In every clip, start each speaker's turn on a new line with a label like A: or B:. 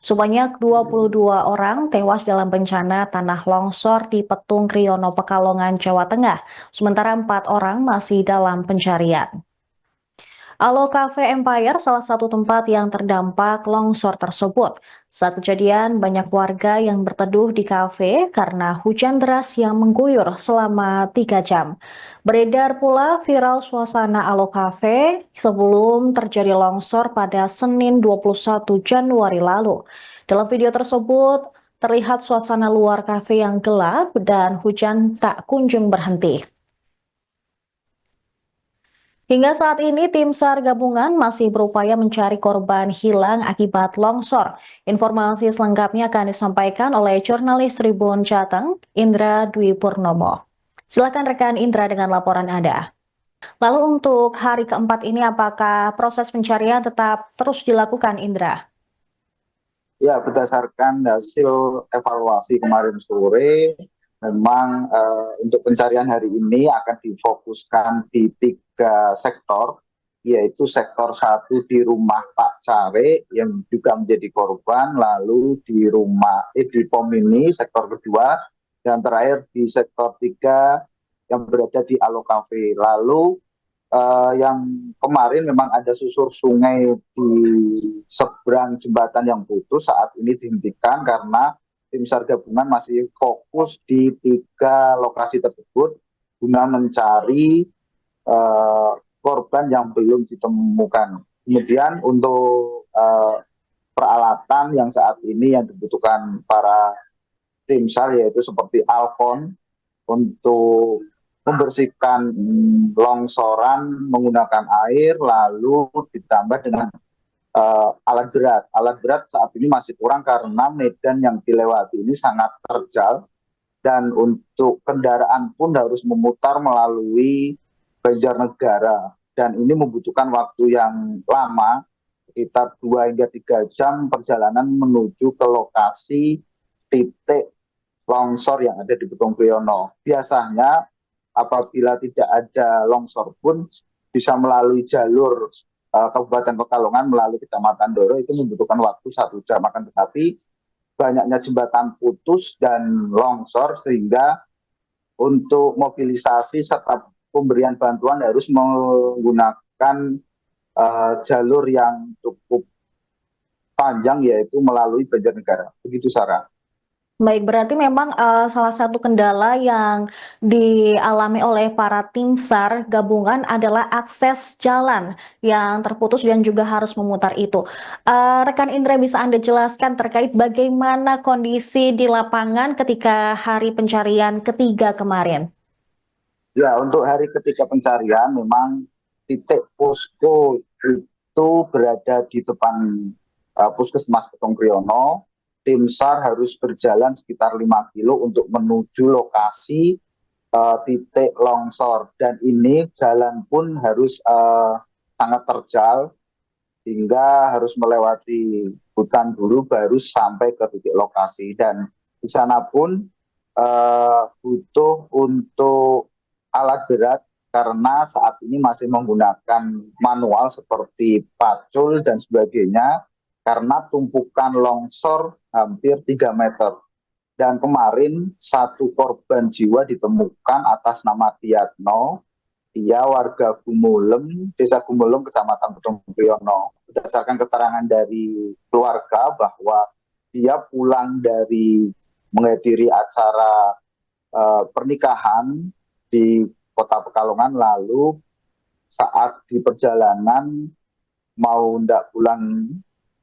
A: Sebanyak 22 orang tewas dalam bencana tanah longsor di Petung Kriono, Pekalongan, Jawa Tengah, sementara 4 orang masih dalam pencarian. Alo Cafe Empire salah satu tempat yang terdampak longsor tersebut. Saat kejadian, banyak warga yang berteduh di kafe karena hujan deras yang mengguyur selama 3 jam. Beredar pula viral suasana Alo Cafe sebelum terjadi longsor pada Senin 21 Januari lalu. Dalam video tersebut, terlihat suasana luar kafe yang gelap dan hujan tak kunjung berhenti. Hingga saat ini, tim SAR gabungan masih berupaya mencari korban hilang akibat longsor. Informasi selengkapnya akan disampaikan oleh jurnalis Tribun Jateng, Indra Dwi Purnomo. Silakan rekan Indra dengan laporan Anda. Lalu untuk hari keempat ini, apakah proses pencarian tetap terus dilakukan, Indra?
B: Ya, berdasarkan hasil evaluasi kemarin sore, memang untuk pencarian hari ini akan difokuskan di 3 sektor, yaitu sektor 1 di rumah Pak Care yang juga menjadi korban, lalu di POM ini sektor kedua, dan terakhir di sektor 3 yang berada di Alo Cafe. Lalu yang kemarin memang ada susur sungai di seberang jembatan yang putus saat ini dihentikan karena tim SAR gabungan masih fokus di 3 lokasi tersebut guna mencari korban yang belum ditemukan. Kemudian untuk peralatan yang saat ini yang dibutuhkan para tim SAR yaitu seperti Alfon untuk membersihkan longsoran menggunakan air, lalu ditambah dengan alat berat. Alat berat saat ini masih kurang karena medan yang dilewati ini sangat terjal, dan untuk kendaraan pun harus memutar melalui Banjarnegara, dan ini membutuhkan waktu yang lama, sekitar 2 hingga 3 jam perjalanan menuju ke lokasi titik longsor yang ada di Petung Kriono. Biasanya apabila tidak ada longsor pun bisa melalui jalur Kabupaten Pekalongan melalui Kecamatan Doro itu membutuhkan waktu 1 jam. Akan tetapi banyaknya jembatan putus dan longsor sehingga untuk mobilisasi serta pemberian bantuan harus menggunakan jalur yang cukup panjang yaitu melalui Banjarnegara. Begitu Sarah.
A: Baik, berarti memang salah satu kendala yang dialami oleh para tim SAR gabungan adalah akses jalan yang terputus dan juga harus memutar itu. Rekan Indra, bisa Anda jelaskan terkait bagaimana kondisi di lapangan ketika hari pencarian ketiga kemarin?
B: Ya, untuk hari ketiga pencarian memang titik posko itu berada di depan Puskesmas Petung Kriono. Tim SAR harus berjalan sekitar 5 kilo untuk menuju lokasi titik longsor, dan ini jalan pun harus sangat terjal hingga harus melewati hutan dulu baru sampai ke titik lokasi, dan di sana pun butuh untuk alat berat karena saat ini masih menggunakan manual seperti pacul dan sebagainya karena tumpukan longsor hampir 3 meter. Dan kemarin 1 korban jiwa ditemukan atas nama Tiatno. Dia warga Gumulem, Desa Gumulem, Kecamatan Petung Kriono. Berdasarkan keterangan dari keluarga bahwa dia pulang dari menghadiri acara pernikahan di Kota Pekalongan, lalu saat di perjalanan mau hendak pulang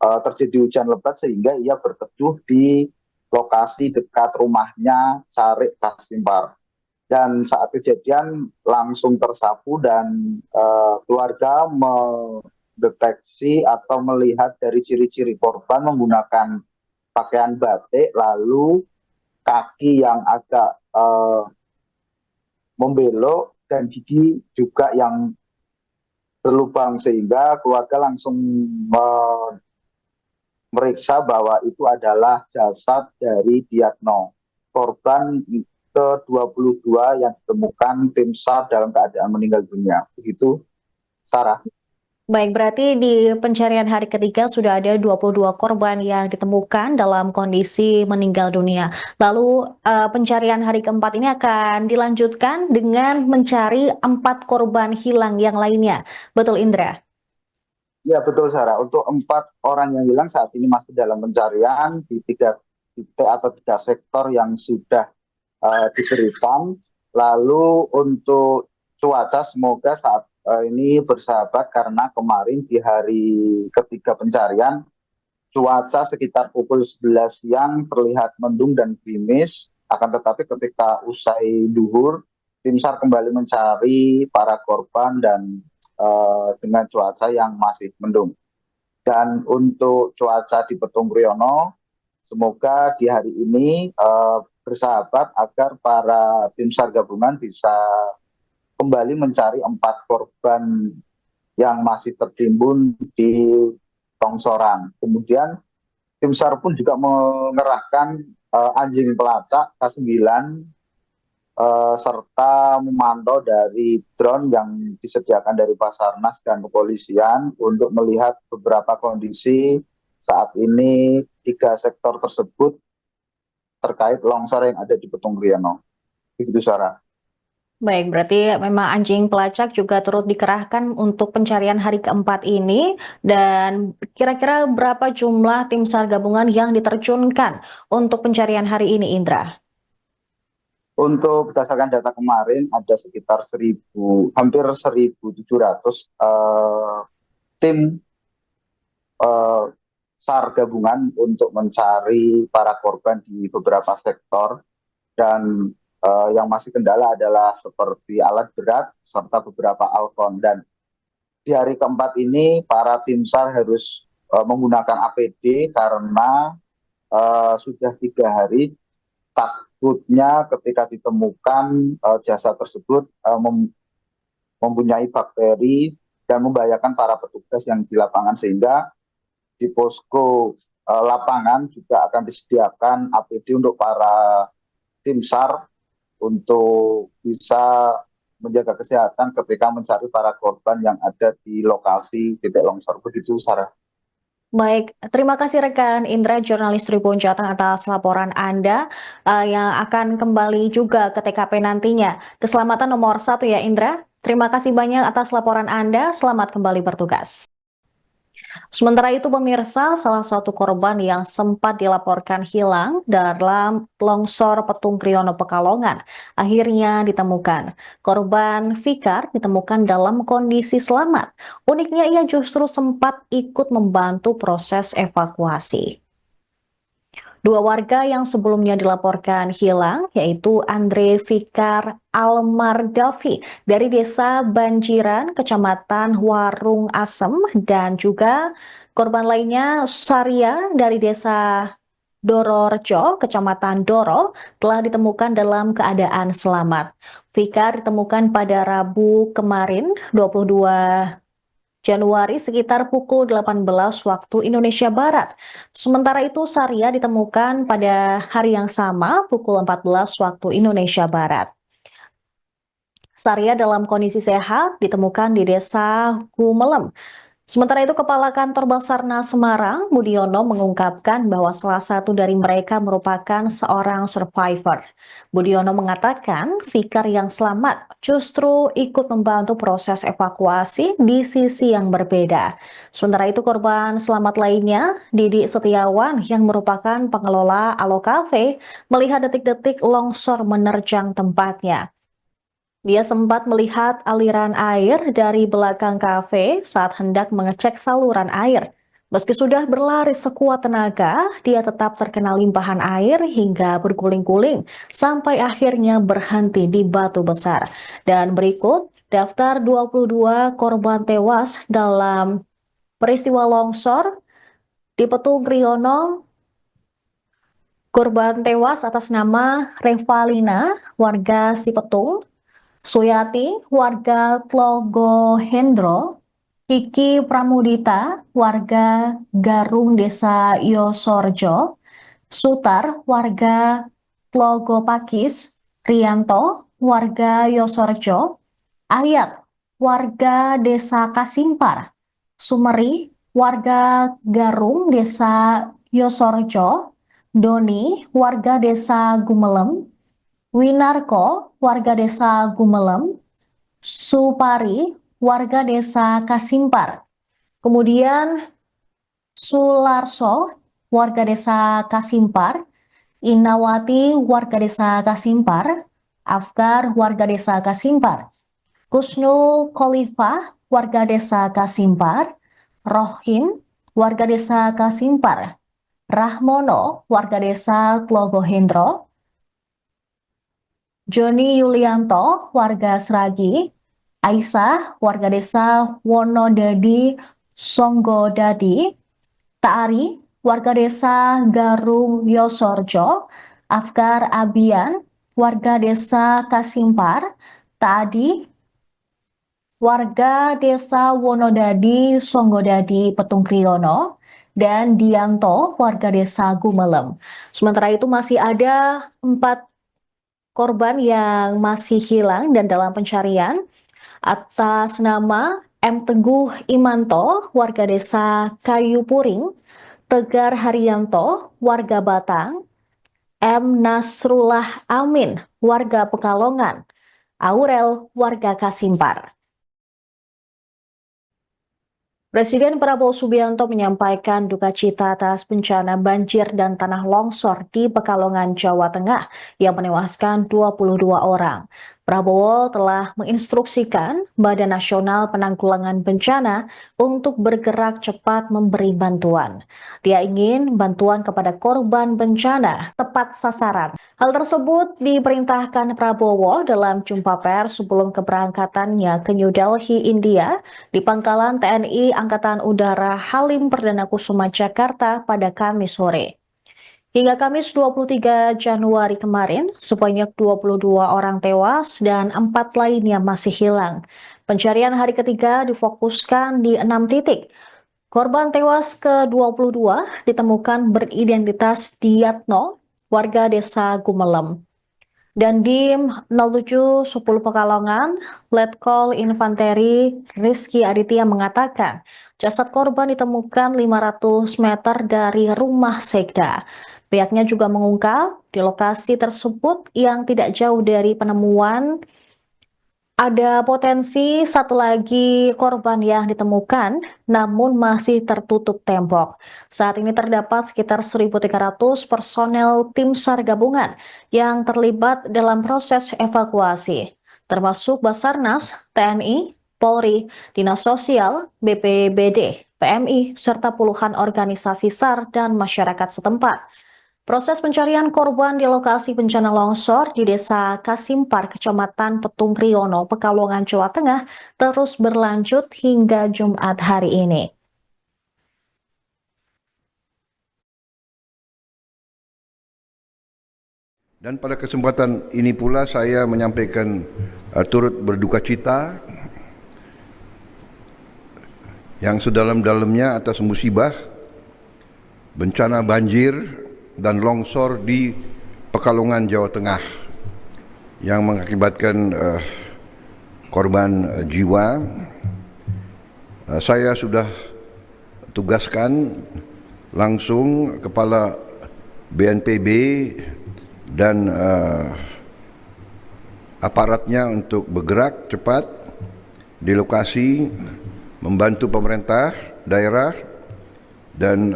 B: terjadi hujan lebat sehingga ia berteduh di lokasi dekat rumahnya Carik Kasimpar. Dan saat kejadian langsung tersapu dan keluarga mendeteksi atau melihat dari ciri-ciri korban menggunakan pakaian batik, lalu kaki yang agak membelok dan gigi juga yang berlubang, sehingga keluarga langsung memeriksa bahwa itu adalah jasad dari Diatno, korban ke-22 yang ditemukan tim SAR dalam keadaan meninggal dunia. Begitu, Sarah.
A: Baik, berarti di pencarian hari ketiga sudah ada 22 korban yang ditemukan dalam kondisi meninggal dunia. Lalu pencarian hari keempat ini akan dilanjutkan dengan mencari 4 korban hilang yang lainnya. Betul, Indra?
B: Ya betul Sarah. Untuk 4 orang yang hilang saat ini masih dalam pencarian di 3 titik atau 3 sektor yang sudah diberikan. Lalu untuk cuaca semoga saat ini bersahabat karena kemarin di hari ketiga pencarian cuaca sekitar pukul 11 siang terlihat mendung dan gerimis. Akan tetapi ketika usai duhur, tim SAR kembali mencari para korban dan dengan cuaca yang masih mendung. Dan untuk cuaca di Petung Kriono, semoga di hari ini bersahabat agar para tim SAR gabungan bisa kembali mencari 4 korban yang masih tertimbun di longsoran. Kemudian tim SAR pun juga mengerahkan anjing pelacak K9 serta memantau dari drone yang disediakan dari Basarnas dan kepolisian untuk melihat beberapa kondisi saat ini 3 sektor tersebut terkait longsor yang ada di Petung Kriono. Begitu Sarah.
A: Baik, berarti memang anjing pelacak juga turut dikerahkan untuk pencarian hari keempat ini. Dan kira-kira berapa jumlah tim SAR gabungan yang diterjunkan untuk pencarian hari ini, Indra?
B: Untuk berdasarkan data kemarin ada sekitar 1.000, hampir 1.700 tim eh, SAR gabungan untuk mencari para korban di beberapa sektor dan yang masih kendala adalah seperti alat berat serta beberapa alkon. Dan di hari keempat ini para tim SAR harus menggunakan APD karena sudah 3 hari takutnya ketika ditemukan jasad tersebut mempunyai bakteri dan membahayakan para petugas yang di lapangan, sehingga di posko lapangan juga akan disediakan APD untuk para tim SAR untuk bisa menjaga kesehatan ketika mencari para korban yang ada di lokasi titik longsor. Begitu, Sarah.
A: Baik, terima kasih rekan Indra, jurnalis Tribun Jateng atas laporan Anda yang akan kembali juga ke TKP nantinya. Keselamatan nomor 1 ya Indra. Terima kasih banyak atas laporan Anda. Selamat kembali bertugas. Sementara itu pemirsa, salah satu korban yang sempat dilaporkan hilang dalam longsor Petung Kriono Pekalongan akhirnya ditemukan. Korban Fikar ditemukan dalam kondisi selamat. Uniknya ia justru sempat ikut membantu proses evakuasi. 2 warga yang sebelumnya dilaporkan hilang, yaitu Andre Fikar Almardafi dari Desa Banjiran, Kecamatan Warung Asem, dan juga korban lainnya Saria dari Desa Dororejo, Kecamatan Doro, telah ditemukan dalam keadaan selamat. Fikar ditemukan pada Rabu kemarin, 22 Januari sekitar pukul 18 waktu Indonesia Barat. Sementara itu Saria ditemukan pada hari yang sama pukul 14 waktu Indonesia Barat. Saria dalam kondisi sehat ditemukan di Desa Gumelem. Sementara itu, Kepala Kantor Basarnas Semarang, Budiono, mengungkapkan bahwa salah satu dari mereka merupakan seorang survivor. Budiono mengatakan Fikar yang selamat justru ikut membantu proses evakuasi di sisi yang berbeda. Sementara itu, korban selamat lainnya, Didi Setiawan, yang merupakan pengelola Alo Cafe, melihat detik-detik longsor menerjang tempatnya. Dia sempat melihat aliran air dari belakang kafe saat hendak mengecek saluran air. Meski sudah berlari sekuat tenaga, dia tetap terkena limpahan air hingga berguling-guling sampai akhirnya berhenti di batu besar. Dan berikut daftar 22 korban tewas dalam peristiwa longsor di Petung Kriono. Korban tewas atas nama Revalina, warga Sipetung, Suyati, warga Tlogohendro, Kiki Pramudita, warga Garung Desa Yosorjo, Sutar, warga Tlogopakis, Rianto, warga Yosorjo, Ayat, warga Desa Kasimpar, Sumeri, warga Garung, Desa Yosorjo, Doni, warga Desa Gumelem, Winarko, warga Desa Gumelem, Supari, warga Desa Kasimpar. Kemudian Sularso, warga Desa Kasimpar, Inawati, warga Desa Kasimpar, Afgar, warga Desa Kasimpar, Kusnul Khalifah, warga Desa Kasimpar, Rohim, warga Desa Kasimpar, Rahmono, warga Desa Tlogohendro, Joni Yulianto, warga Sragi, Aisyah, warga Desa Wonodadi, Songgodadi, Taari, warga Desa Garung Yosorjo, Afkar Abian, warga Desa Kasimpar, Taadi, warga Desa Wonodadi, Songgodadi, Petung Kriyono, dan Dianto, warga Desa Gumelem. Sementara itu masih ada 4 korban yang masih hilang dan dalam pencarian atas nama M. Teguh Imanto, warga Desa Kayu Puring, Tegar Haryanto, warga Batang, M. Nasrullah Amin, warga Pekalongan, Aurel, warga Kasimpar. Presiden Prabowo Subianto menyampaikan duka cita atas bencana banjir dan tanah longsor di Pekalongan, Jawa Tengah yang menewaskan 22 orang. Prabowo telah menginstruksikan Badan Nasional Penanggulangan Bencana untuk bergerak cepat memberi bantuan. Dia ingin bantuan kepada korban bencana tepat sasaran. Hal tersebut diperintahkan Prabowo dalam jumpa pers sebelum keberangkatannya ke New Delhi, India, di Pangkalan TNI Angkatan Udara Halim Perdana Kusuma, Jakarta pada Kamis sore. Hingga Kamis 23 Januari kemarin, sebanyak 22 orang tewas dan 4 lainnya masih hilang. Pencarian hari ketiga difokuskan di 6 titik. Korban tewas ke-22 ditemukan beridentitas Diatno, warga Desa Gumelem. Dandim 0710 Pekalongan, Letkol Infanteri Rizky Aditya mengatakan jasad korban ditemukan 500 meter dari rumah Sekda. Pihaknya juga mengungkap di lokasi tersebut yang tidak jauh dari penemuan ada potensi satu lagi korban yang ditemukan namun masih tertutup tembok. Saat ini terdapat sekitar 1.300 personel tim SAR gabungan yang terlibat dalam proses evakuasi, termasuk Basarnas, TNI, Polri, Dinas Sosial, BPBD, PMI, serta puluhan organisasi SAR dan masyarakat setempat. Proses pencarian korban di lokasi bencana longsor di Desa Kasimpar, Kecamatan Petung Kriyono, Pekalongan, Jawa Tengah terus berlanjut hingga Jumat hari ini.
C: Dan pada kesempatan ini pula saya menyampaikan turut berduka cita yang sedalam-dalamnya atas musibah bencana banjir dan longsor di Pekalongan, Jawa Tengah yang mengakibatkan korban jiwa. Saya sudah tugaskan langsung Kepala BNPB dan aparatnya untuk bergerak cepat di lokasi, membantu pemerintah daerah dan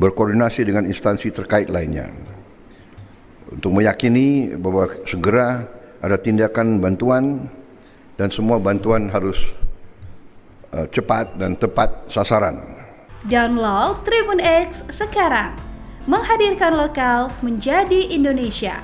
C: berkoordinasi dengan instansi terkait lainnya untuk meyakini bahwa segera ada tindakan bantuan dan semua bantuan harus cepat dan tepat sasaran.
D: Download Tribun X sekarang, menghadirkan lokal menjadi Indonesia.